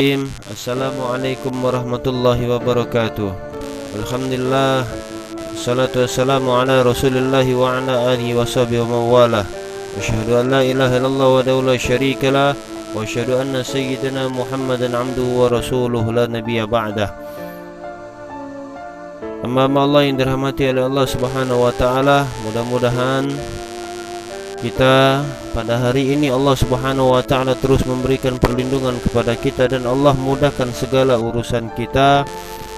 Assalamualaikum warahmatullahi wabarakatuh. Alhamdulillah, salatu wassalamu ala Rasulillah wa ala alihi wa sahbihi wa mawalah. Asyhadu an la ilaha illallah wa la syarika lah wa asyhadu anna sayyidina Muhammadan abduhu wa rasuluhu la nabiyya ba'dah. Amma Allah yang dirahmati oleh Allah Subhanahu wa taala, mudah-mudahan kita pada hari ini Allah Subhanahu wa taala terus memberikan perlindungan kepada kita dan Allah mudahkan segala urusan kita,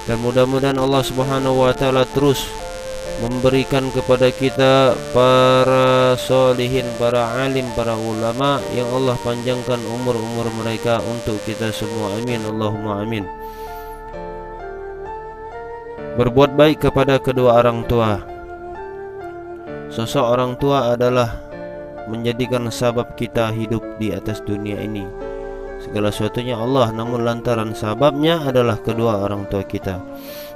dan mudah-mudahan Allah Subhanahu wa taala terus memberikan kepada kita para solihin, para alim, para ulama yang Allah panjangkan umur-umur mereka untuk kita semua. Amin Allahumma amin. Berbuat baik kepada kedua orang tua. Sosok orang tua adalah menjadikan sebab kita hidup di atas dunia ini. Segala sesuatunya Allah, namun lantaran sebabnya adalah kedua orang tua kita.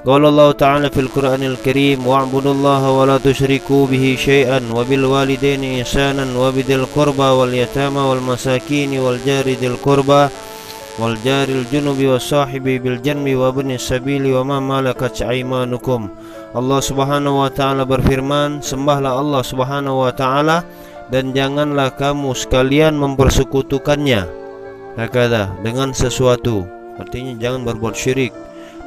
Qala Allah Ta'ala fil Qur'anil Karim, wa'budullaha wa la tusyriku bihi syai'an wa bil walidaini ihsanan wa bidil qurba wal yatama wal masakin wal jari dil qurba wal jaril junubi was sahibi bil janbi wa ibnis sabili wa ma malakat aymanukum. Allah Subhanahu wa taala berfirman, sembahlah Allah Subhanahu wa taala dan janganlah kamu sekalian mempersekutukannya dengan sesuatu. Artinya jangan berbuat syirik.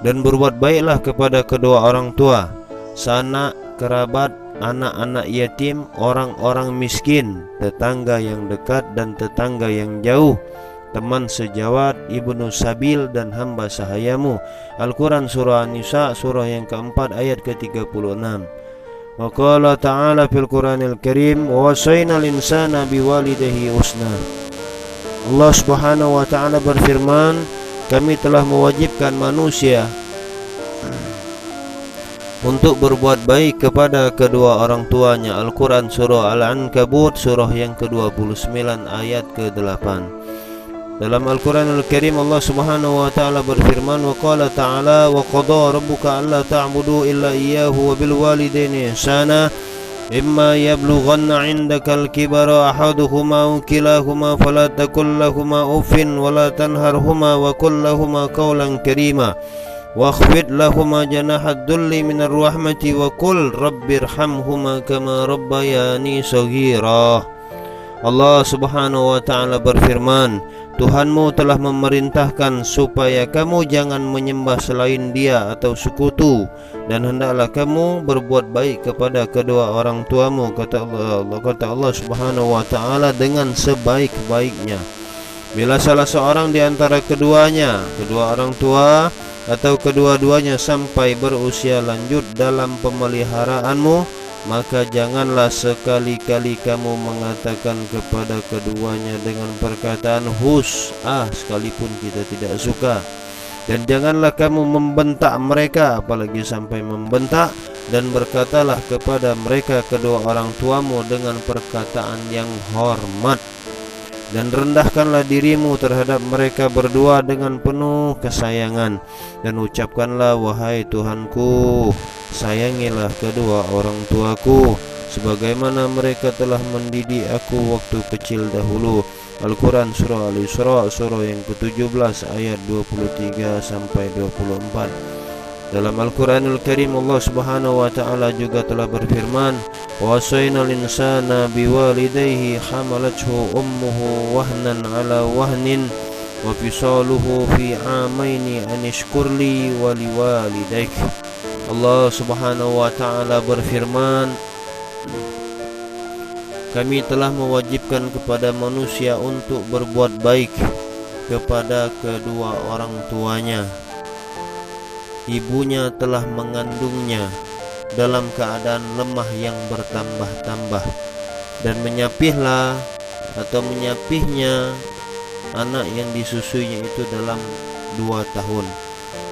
Dan berbuat baiklah kepada kedua orang tua, sanak, kerabat, anak-anak yatim, orang-orang miskin, tetangga yang dekat dan tetangga yang jauh, teman sejawat, ibnu sabil dan hamba sahayamu. Al-Quran surah An-Nisa surah yang keempat ayat ke-36. Wa qala ta'ala fil Qur'anil Karim, wa wasainal insana biwalidayhi husna. Allah Subhanahu wa taala berfirman, kami telah mewajibkan manusia untuk berbuat baik kepada kedua orang tuanya. Al-Quran surah Al-Ankabut surah yang ke-29 ayat ke-8. Dalam Al-Quranul Karim Allah Subhanahu wa taala berfirman, wa qala ta'ala, wa qada rabbuka alla ta'budu illa iyyahu wa bil walidaini ihsana imma yablughanna 'indaka al-kibara ahaduhuma aw kilahuma fala taqul lahumā uffin wa la tanharhumā wa qul lahumā qawlan karīmā wakhfid lahumā janaha ad-dulli minar rahmati wa qul rabbirhamhumā kamā rabbayānī shaghīrā. Allah Subhanahu wa taala berfirman, Tuhanmu telah memerintahkan supaya kamu jangan menyembah selain Dia atau sekutu, dan hendaklah kamu berbuat baik kepada kedua orang tuamu, kata Allah Subhanahu wa taala, dengan sebaik-baiknya. Bila salah seorang di antara keduanya, kedua orang tua atau kedua-duanya sampai berusia lanjut dalam pemeliharaanmu, maka janganlah sekali-kali kamu mengatakan kepada keduanya dengan perkataan sekalipun kita tidak suka. Dan janganlah kamu membentak mereka, apalagi sampai membentak, dan berkatalah kepada mereka kedua orang tuamu dengan perkataan yang hormat. Dan rendahkanlah dirimu terhadap mereka berdua dengan penuh kesayangan, dan ucapkanlah, wahai Tuhanku, sayangilah kedua orang tuaku sebagaimana mereka telah mendidik aku waktu kecil dahulu. Al-Quran surah Al-Isra surah yang ke-17 ayat 23 sampai 24. Dalam Al-Quranul Karim Allah Subhanahu wa taala juga telah berfirman, wa wasainal insana biwalidayhi hamalathu ummuhu wahnan ala wahnin wa fisaluhu fi amaini an ishkurli wa liwalidayk. Allah Subhanahu wa taala berfirman, kami telah mewajibkan kepada manusia untuk berbuat baik kepada kedua orang tuanya. Ibunya telah mengandungnya dalam keadaan lemah yang bertambah-tambah, dan menyapihnya anak yang disusuinya itu dalam 2 tahun.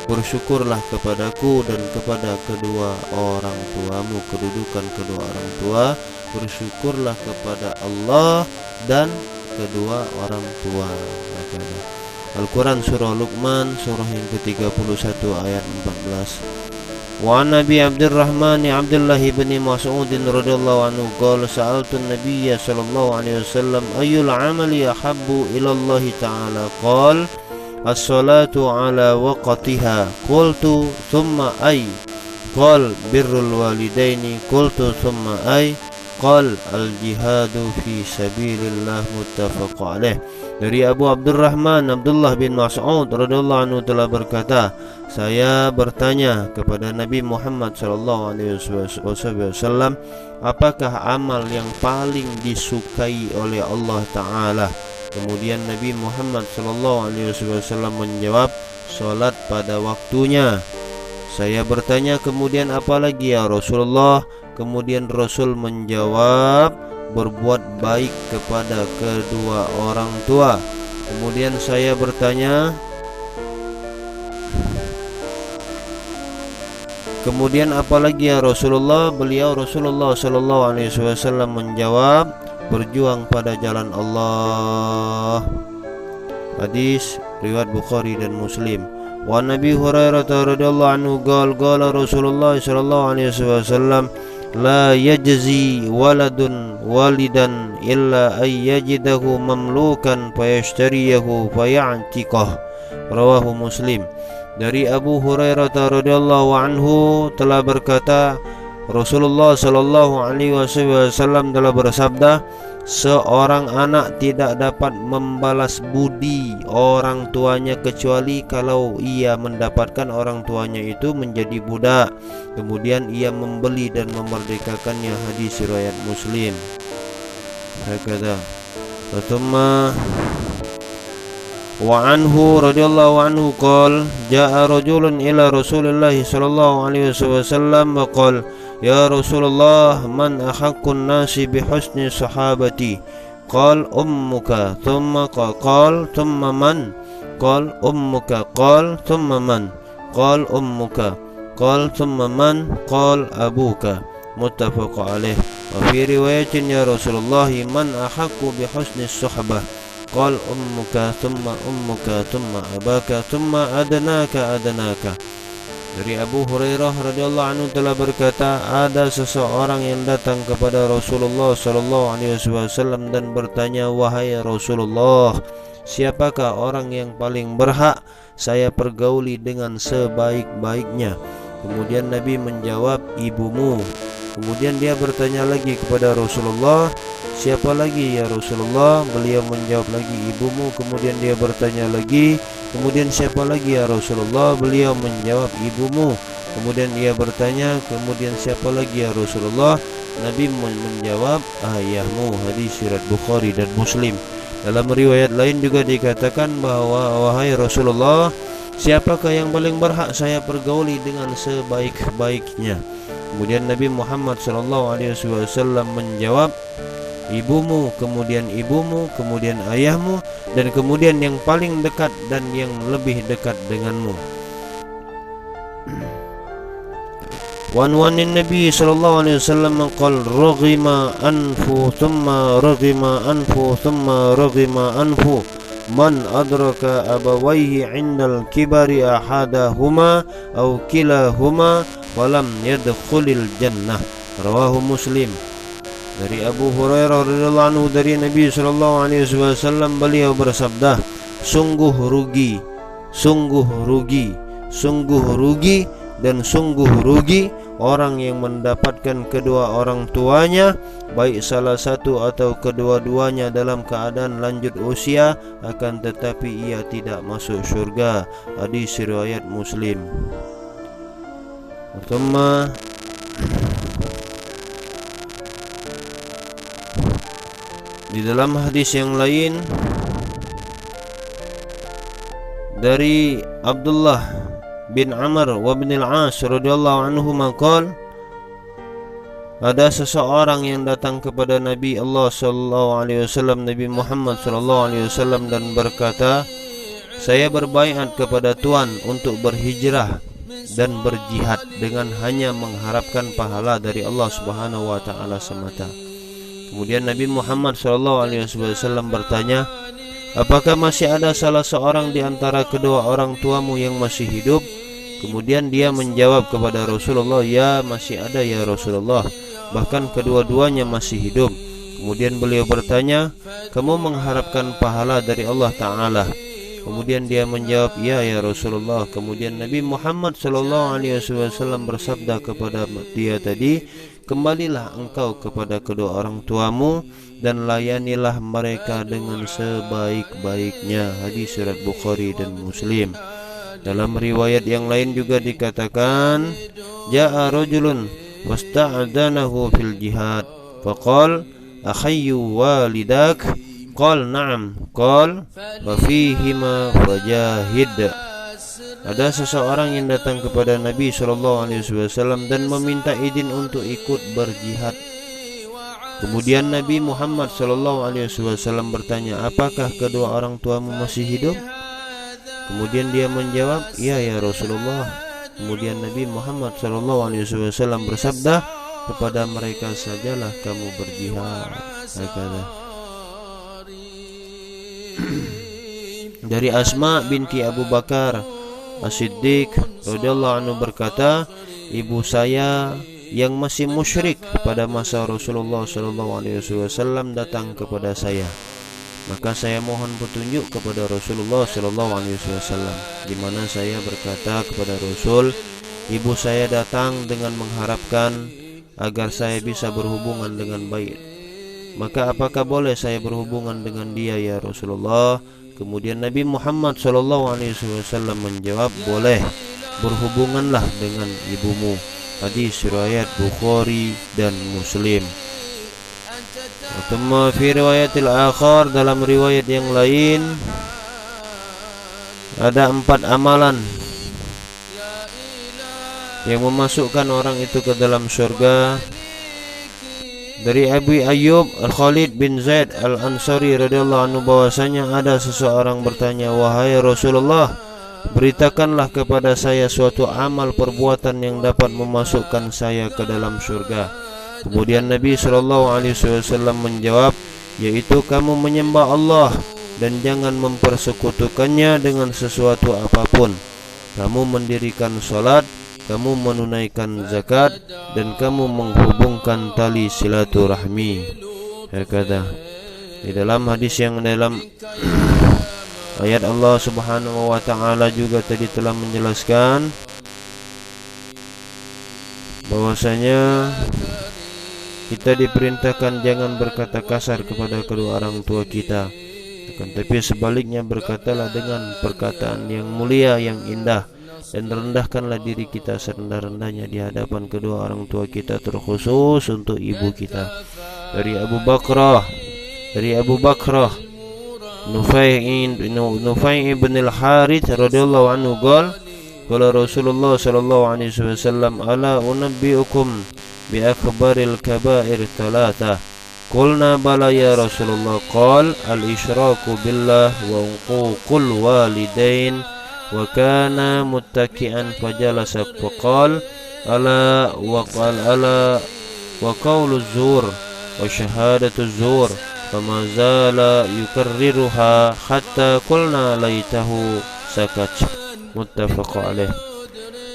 Bersyukurlah kepadaku dan kepada kedua orang tuamu. Kedudukan kedua orang tua, bersyukurlah kepada Allah dan kedua orang tua. Al-Quran surah Luqman surah yang ke-31 ayat 14. Wa an Nabi Abdurrahman Abdullah bin Mas'ud radhiyallahu anhu qala sa'altu an-nabiyya sallallahu alaihi wasallam ayyul amali ahabbu ila Allah ta'ala qala as-salatu ala waqtiha. Qultu thumma ay? Qal birrul walidaini. Qultu thumma ay? Qal al-jihadu fi sabilillah. Muttafaq alaih. Dari Abu Abdurrahman Abdullah bin Mas'ud radhiyallahu anhu telah berkata, saya bertanya kepada Nabi Muhammad sallallahu alaihi wasallam, apakah amal yang paling disukai oleh Allah Ta'ala? Kemudian Nabi Muhammad sallallahu alaihi wasallam menjawab, salat pada waktunya. Saya bertanya, kemudian apa lagi ya Rasulullah? Kemudian Rasul menjawab, berbuat baik kepada kedua orang tua. Kemudian saya bertanya, kemudian apalagi ya Rasulullah? Rasulullah sallallahu alaihi wasallam menjawab, berjuang pada jalan Allah. Hadis riwayat Bukhari dan Muslim. Wa Nabi Hurairah radhiyallahu anhu qala Rasulullah sallallahu alaihi wasallam, la yajzi waladun walidan illa ay yajidahu mamlukan fayashtariyahu faya'tiqah. Rawahu Muslim. Dari Abu Hurairah radhiyallahu anhu telah berkata, Rasulullah sallallahu alaihi wasallam telah bersabda, seorang anak tidak dapat membalas budi orang tuanya kecuali kalau ia mendapatkan orang tuanya itu menjadi budak, kemudian ia membeli dan memerdekakannya. Hadis riwayat Muslim. Hakadha. Thumma wa anhu radhiyallahu anhu qala jaa rajulun ila Rasulillah sallallahu alaihi wasallam wa qala, ya Rasulullah, man ahaqqun nasi bihusni sahabati? Qal ummuka. Thumma qal thumma man? Qal ummuka. Qal thumma man? Qal ummuka. Qal thumma man? Qal abuka. Muttafaq alaih. Wa fi riwayatin, ya Rasulullah, man ahaqqu bihusni suhbah? Qal ummuka thumma ummuka thumma abaka thumma adnaka adnaka. Dari Abu Hurairah radhiyallahu anhu telah berkata, ada seseorang yang datang kepada Rasulullah sallallahu alaihi wasallam dan bertanya, wahai Rasulullah, siapakah orang yang paling berhak saya pergauli dengan sebaik-baiknya? Kemudian Nabi menjawab, ibumu. Kemudian dia bertanya lagi kepada Rasulullah, siapa lagi ya Rasulullah? Beliau menjawab lagi, ibumu. Kemudian dia bertanya lagi, kemudian siapa lagi ya Rasulullah? Beliau menjawab, ibumu. Kemudian ia bertanya, kemudian siapa lagi ya Rasulullah? Nabi menjawab, ayahmu. Hadis riwayat Bukhari dan Muslim. Dalam riwayat lain juga dikatakan bahwa, wahai Rasulullah, siapakah yang paling berhak saya pergauli dengan sebaik-baiknya? Kemudian Nabi Muhammad SAW menjawab, ibumu, kemudian ibumu, kemudian ayahmu, dan kemudian yang paling dekat dan yang lebih dekat denganmu. Wanwanin Nabi sallallahu alaihi wasallam qala, raghima anfu thumma raghima anfu thumma raghima anfu man adraka abawayhi 'indal kibari ahadahuma aw kilahuma walam yadkhulil jannah. Rawahu Muslim. Dari Abu Hurairah radhiyallahu anhu dari Nabi sallallahu alaihi wasallam, beliau bersabda, sungguh rugi, sungguh rugi, sungguh rugi, dan sungguh rugi orang yang mendapatkan kedua orang tuanya, baik salah satu atau kedua-duanya dalam keadaan lanjut usia, akan tetapi ia tidak masuk surga. Hadis riwayat Muslim. Pertama, di dalam hadis yang lain dari Abdullah bin Amr wa bin al-As radhiyallahu anhu maqal, ada seseorang yang datang kepada Nabi Allah sallallahu alaihi wasallam, Nabi Muhammad sallallahu alaihi wasallam, dan berkata, saya berbaiat kepada Tuhan untuk berhijrah dan berjihad dengan hanya mengharapkan pahala dari Allah Subhanahu wa taala semata. Kemudian Nabi Muhammad SAW bertanya, apakah masih ada salah seorang di antara kedua orang tuamu yang masih hidup? Kemudian dia menjawab kepada Rasulullah, ya masih ada ya Rasulullah, bahkan kedua-duanya masih hidup. Kemudian beliau bertanya, kamu mengharapkan pahala dari Allah Ta'ala? Kemudian dia menjawab, ya Rasulullah. Kemudian Nabi Muhammad SAW bersabda kepada dia tadi, kembalilah engkau kepada kedua orang tuamu dan layanilah mereka dengan sebaik-baiknya. Hadis riwayat Bukhari dan Muslim. Dalam riwayat yang lain juga dikatakan, ja'a rajulun wasta'adanahu fil jihad faqal akhayyu walidak. Qal na'am. Qal wa fihima fajahid. Ada seseorang yang datang kepada Nabi SAW dan meminta izin untuk ikut berjihad. Kemudian Nabi Muhammad SAW bertanya, apakah kedua orang tuamu masih hidup? Kemudian dia menjawab, ya Rasulullah. Kemudian Nabi Muhammad SAW bersabda, kepada mereka sajalah kamu berjihad. Dari Asma binti Abu Bakar As-Siddiq radhiyallahu anhu berkata, ibu saya yang masih musyrik pada masa Rasulullah SAW datang kepada saya. Maka saya mohon petunjuk kepada Rasulullah SAW, di mana saya berkata kepada Rasul, ibu saya datang dengan mengharapkan agar saya bisa berhubungan dengan baik. Maka apakah boleh saya berhubungan dengan dia ya Rasulullah? Kemudian Nabi Muhammad SAW menjawab, boleh, berhubunganlah dengan ibumu. Hadis riwayat Bukhari dan Muslim. Atau fi riwayatil akhar, dalam riwayat yang lain ada 4 amalan yang memasukkan orang itu ke dalam surga. Dari Abu Ayyub Al-Khalid bin Zaid Al-Ansari radhiyallahu anhu bahwasanya ada seseorang bertanya, wahai Rasulullah, beritakanlah kepada saya suatu amal perbuatan yang dapat memasukkan saya ke dalam surga. Kemudian Nabi SAW menjawab, yaitu kamu menyembah Allah dan jangan mempersekutukannya dengan sesuatu apapun. Kamu mendirikan salat, kamu menunaikan zakat, dan kamu menghubungkan tali silaturahmi. Berkata di dalam hadis yang dalam ayat Allah Subhanahu wa taala juga tadi telah menjelaskan bahwasanya kita diperintahkan jangan berkata kasar kepada kedua orang tua kita, akan tapi sebaliknya berkatalah dengan perkataan yang mulia, yang indah, dan rendahkanlah diri kita serendah-rendahnya di hadapan kedua orang tua kita, terkhusus untuk ibu kita. Dari Abu Bakrah Nufai ibn al-Harith radhiyallahu anhu qala Rasulullah sallallahu alaihi wasallam, ala unabbiukum bi akbaril kaba'ir thalatha. Qulna bala ya Rasulullah. Qal al-isyraku billah wa uququl walidain. Wa kana muttaki'an fajalasa faqal ala wa qawlu zur wa syahadatu zur, fama zala yukarriruha hatta qulna laitahu sakat. Muttafaq alaih.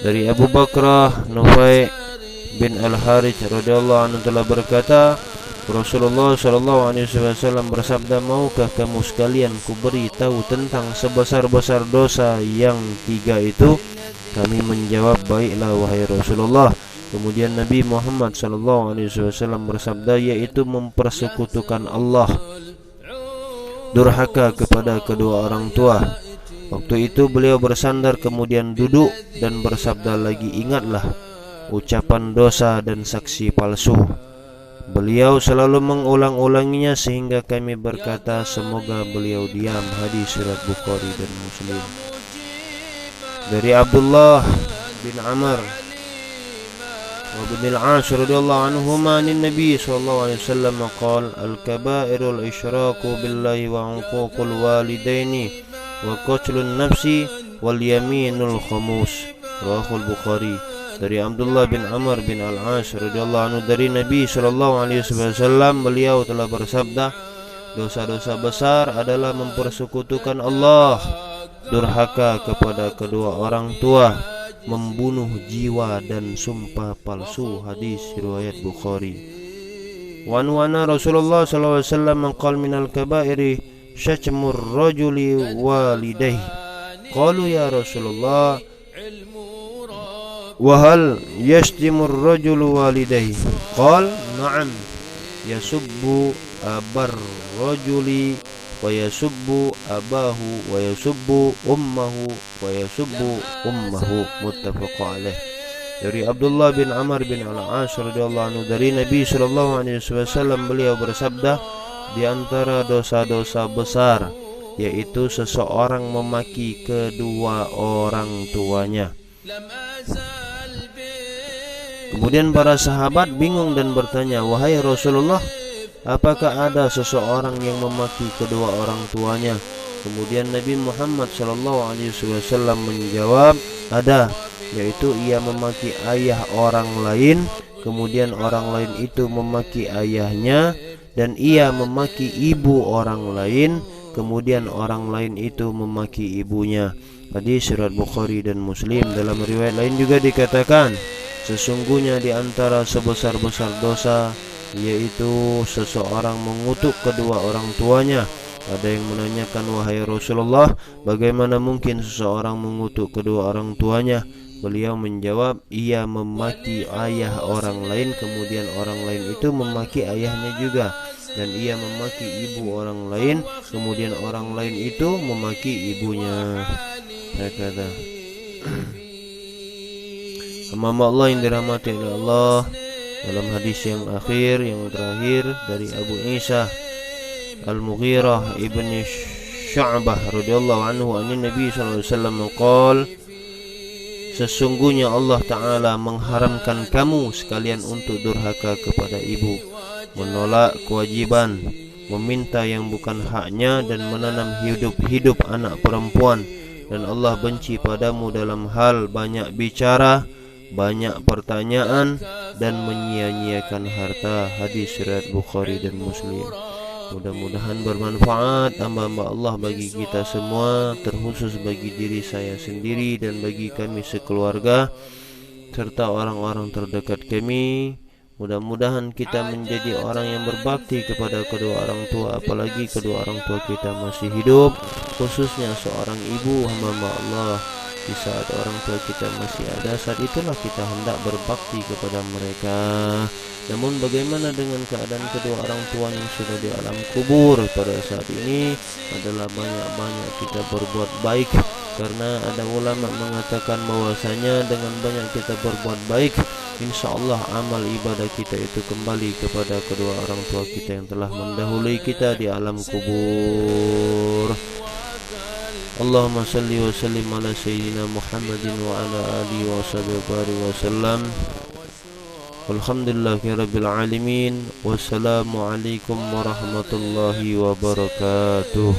Dari Abu Bakrah Nufai bin Al-Harith radhiyallahu anhu telah berkata, Rasulullah SAW bersabda, maukah kamu sekalian kuberi tahu tentang sebesar-besar dosa yang 3 itu? Kami menjawab, baiklah wahai Rasulullah. Kemudian Nabi Muhammad SAW bersabda, yaitu mempersekutukan Allah, durhaka kepada kedua orang tua. Waktu itu beliau bersandar kemudian duduk dan bersabda lagi, ingatlah ucapan dosa dan saksi palsu. Beliau selalu mengulang-ulanginya sehingga kami berkata semoga beliau diam. Hadis riwayat Bukhari dan Muslim. Dari Abdullah bin Amr wa bin al-As radhiyallahu anhuma an Nabi sallallahu alaihi wasallam qala al-kaba'irul isyraku billahi wa uququl walidaini wa qatlun nafsi wal yaminul khamus. Rawahul Bukhari. Dari Abdullah bin Amr bin al-As radhiyallahu anhu dari Nabi sallallahu alaihi wasallam, beliau telah bersabda, dosa-dosa besar adalah mempersekutukan Allah, durhaka kepada kedua orang tua, membunuh jiwa, dan sumpah palsu. Hadis riwayat Bukhari. Wa anna Rasulullah sallallahu alaihi wasallam qala minal kaba'iri syatmur rajuli walidayhi. Qalu ya Rasulullah, wa hal yashtimur rajulu walidayhi? Qal na'am, yasubbu abar rajuli wa yasubbu abahu wa yasubbu ummahu wa yasubbu ummahu. Muttafaq alaih. Dari Abdullah bin Amr bin Al-As radhiyallahu anhu, dari Nabi sallallahu alaihi wasallam, beliau bersabda, di antara dosa-dosa besar yaitu seseorang memaki kedua orang tuanya. Kemudian para sahabat bingung dan bertanya, wahai Rasulullah, apakah ada seseorang yang memaki kedua orang tuanya? Kemudian Nabi Muhammad SAW menjawab, ada, yaitu ia memaki ayah orang lain, kemudian orang lain itu memaki ayahnya, dan ia memaki ibu orang lain, kemudian orang lain itu memaki ibunya. Hadis riwayat Bukhari dan Muslim. Dalam riwayat lain juga dikatakan, sesungguhnya di antara sebesar-besar dosa yaitu seseorang mengutuk kedua orang tuanya. Ada yang menanyakan, wahai Rasulullah, bagaimana mungkin seseorang mengutuk kedua orang tuanya? Beliau menjawab, ia memaki ayah orang lain, kemudian orang lain itu memaki ayahnya juga, dan ia memaki ibu orang lain, kemudian orang lain itu memaki ibunya. Saya kata, hamba Allah yang dirahmati oleh Allah, dalam hadis yang akhir, yang terakhir dari Abu Isa Al-Mughirah ibn Syu'bah radhiyallahu anhu, an Nabi sallallahu alaihi wasallam qol, sesungguhnya Allah Ta'ala mengharamkan kamu sekalian untuk durhaka kepada ibu, menolak kewajiban, meminta yang bukan haknya, dan menanam hidup anak perempuan. Dan Allah benci padamu dalam hal banyak bicara, banyak pertanyaan, dan menyia-nyiakan harta. Hadis riwayat Bukhari dan Muslim. Mudah-mudahan bermanfaat hamba-hamba Allah bagi kita semua, terkhusus bagi diri saya sendiri dan bagi kami sekeluarga serta orang-orang terdekat kami. Mudah-mudahan kita menjadi orang yang berbakti kepada kedua orang tua, apalagi kedua orang tua kita masih hidup, khususnya seorang ibu hamba-hamba Allah. Di saat orang tua kita masih ada, saat itulah kita hendak berbakti kepada mereka. Namun bagaimana dengan keadaan kedua orang tua yang sudah di alam kubur? Pada saat ini adalah banyak-banyak kita berbuat baik, karena ada ulama mengatakan bahwasanya dengan banyak kita berbuat baik, insya Allah amal ibadah kita itu kembali kepada kedua orang tua kita yang telah mendahului kita di alam kubur. Allahumma salli wa sallim ala sayyidina Muhammadin wa ala alihi wa sahbihi wa sallam. Walhamdulillahi rabbil alamin. Wassalamualaikum warahmatullahi wabarakatuh.